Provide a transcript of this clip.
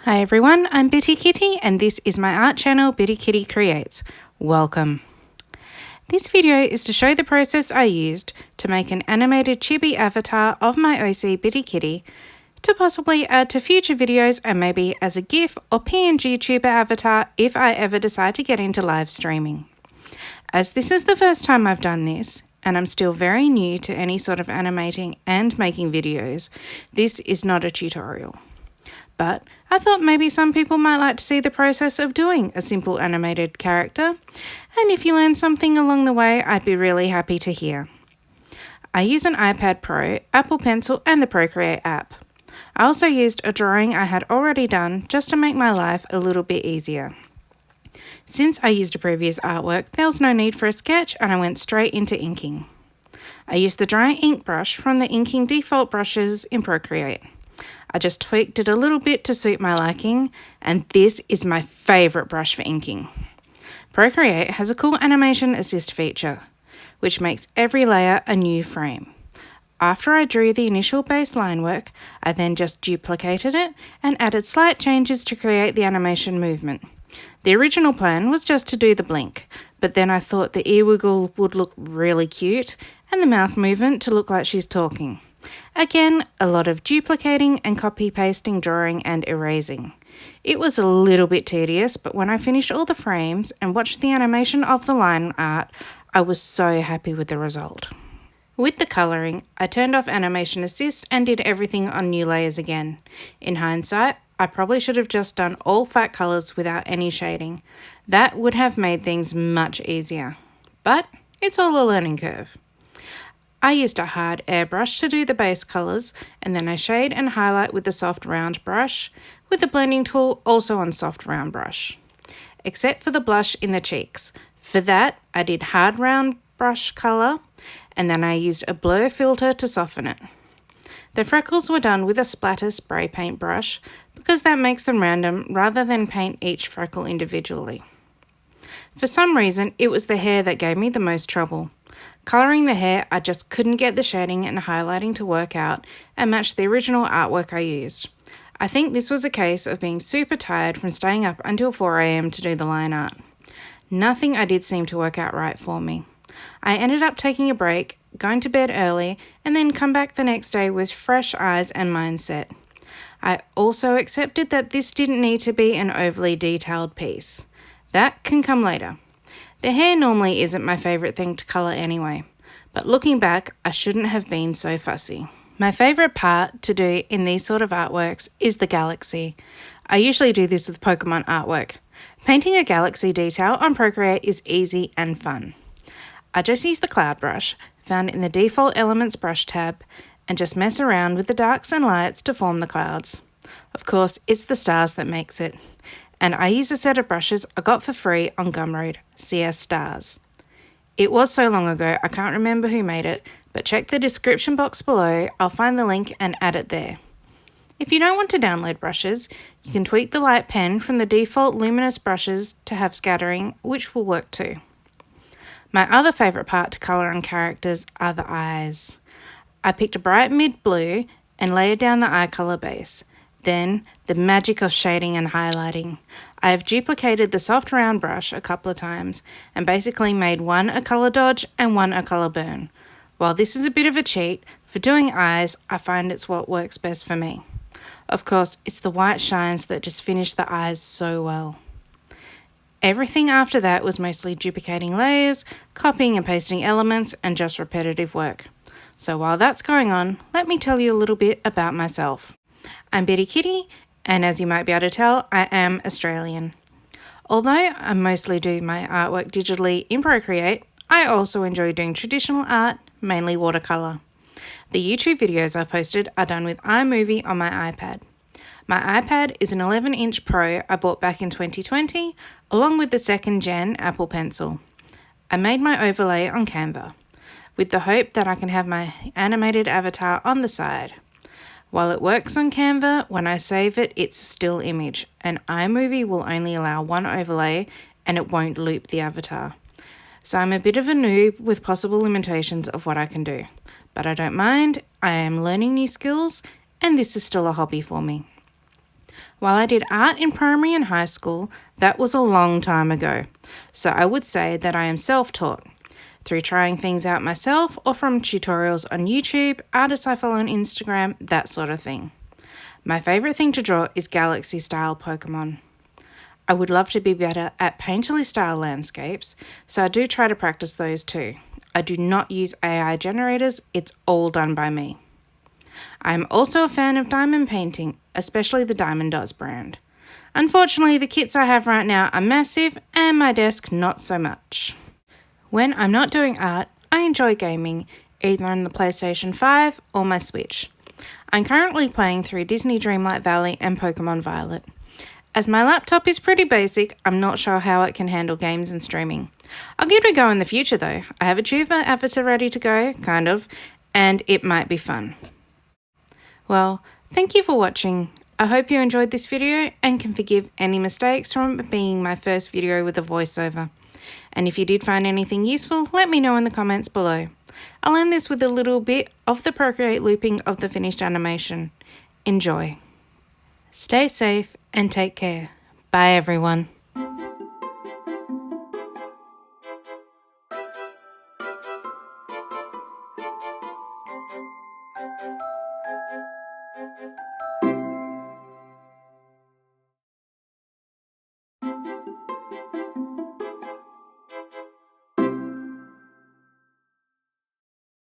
Hi everyone, I'm Bitty Kitty and this is my art channel Bitty Kitty Creates. Welcome. This video is to show the process I used to make an animated chibi avatar of my OC Bitty Kitty to possibly add to future videos and maybe as a GIF or PNG tuber avatar if I ever decide to get into live streaming. As this is the first time I've done this, and I'm still very new to any sort of animating and making videos, this is not a tutorial. But I thought maybe some people might like to see the process of doing a simple animated character, and if you learn something along the way, I'd be really happy to hear. I use an iPad Pro, Apple Pencil and the Procreate app. I also used a drawing I had already done just to make my life a little bit easier. Since I used a previous artwork, there was no need for a sketch and I went straight into inking. I used the dry ink brush from the inking default brushes in Procreate. I just tweaked it a little bit to suit my liking, and this is my favourite brush for inking. Procreate has a cool animation assist feature, which makes every layer a new frame. After I drew the initial baseline work, I then just duplicated it and added slight changes to create the animation movement. The original plan was just to do the blink, but then I thought the ear wiggle would look really cute and the mouth movement to look like she's talking. Again, a lot of duplicating and copy-pasting, drawing and erasing. It was a little bit tedious, but when I finished all the frames and watched the animation of the line art, I was so happy with the result. With the colouring, I turned off Animation Assist and did everything on new layers again. In hindsight, I probably should have just done all flat colours without any shading. That would have made things much easier. But it's all a learning curve. I used a hard airbrush to do the base colours, and then I shade and highlight with the soft round brush, with the blending tool also on soft round brush. Except for the blush in the cheeks. For that, I did hard round brush colour, and then I used a blur filter to soften it. The freckles were done with a splatter spray paint brush, because that makes them random rather than paint each freckle individually. For some reason, it was the hair that gave me the most trouble. Colouring the hair, I just couldn't get the shading and highlighting to work out and match the original artwork I used. I think this was a case of being super tired from staying up until 4 AM to do the line art. Nothing I did seemed to work out right for me. I ended up taking a break, going to bed early, and then come back the next day with fresh eyes and mindset. I also accepted that this didn't need to be an overly detailed piece. That can come later. The hair normally isn't my favourite thing to colour anyway, but looking back, I shouldn't have been so fussy. My favourite part to do in these sort of artworks is the galaxy. I usually do this with Pokemon artwork. Painting a galaxy detail on Procreate is easy and fun. I just use the cloud brush, found in the default elements brush tab, and just mess around with the darks and lights to form the clouds. Of course, it's the stars that makes it. And I use a set of brushes I got for free on Gumroad, CS Stars. It was so long ago I can't remember who made it, but check the description box below, I'll find the link and add it there. If you don't want to download brushes, you can tweak the light pen from the default luminous brushes to have scattering, which will work too. My other favourite part to colour on characters are the eyes. I picked a bright mid-blue and layered down the eye colour base. Then, the magic of shading and highlighting. I have duplicated the soft round brush a couple of times and basically made one a colour dodge and one a colour burn. While this is a bit of a cheat, for doing eyes, I find it's what works best for me. Of course, it's the white shines that just finish the eyes so well. Everything after that was mostly duplicating layers, copying and pasting elements, and just repetitive work. So while that's going on, let me tell you a little bit about myself. I'm Bitty Kitty, and as you might be able to tell, I am Australian. Although I mostly do my artwork digitally in Procreate, I also enjoy doing traditional art, mainly watercolour. The YouTube videos I posted are done with iMovie on my iPad. My iPad is an 11-inch Pro I bought back in 2020, along with the 2nd gen Apple Pencil. I made my overlay on Canva, with the hope that I can have my animated avatar on the side. While it works on Canva, when I save it, it's a still image, and iMovie will only allow one overlay and it won't loop the avatar. So I'm a bit of a noob with possible limitations of what I can do. But I don't mind, I am learning new skills, and this is still a hobby for me. While I did art in primary and high school, that was a long time ago, so I would say that I am self-taught, through trying things out myself or from tutorials on YouTube, artists I follow on Instagram, that sort of thing. My favourite thing to draw is galaxy-style Pokemon. I would love to be better at painterly-style landscapes, so I do try to practice those too. I do not use AI generators, it's all done by me. I am also a fan of diamond painting, especially the Diamond Does brand. Unfortunately, the kits I have right now are massive and my desk not so much. When I'm not doing art, I enjoy gaming, either on the PlayStation 5 or my Switch. I'm currently playing through Disney Dreamlight Valley and Pokemon Violet. As my laptop is pretty basic, I'm not sure how it can handle games and streaming. I'll give it a go in the future though. I have a tuber avatar ready to go, kind of, and it might be fun. Well, thank you for watching. I hope you enjoyed this video and can forgive any mistakes from it being my first video with a voiceover. And if you did find anything useful, let me know in the comments below. I'll end this with a little bit of the Procreate looping of the finished animation. Enjoy. Stay safe and take care. Bye everyone.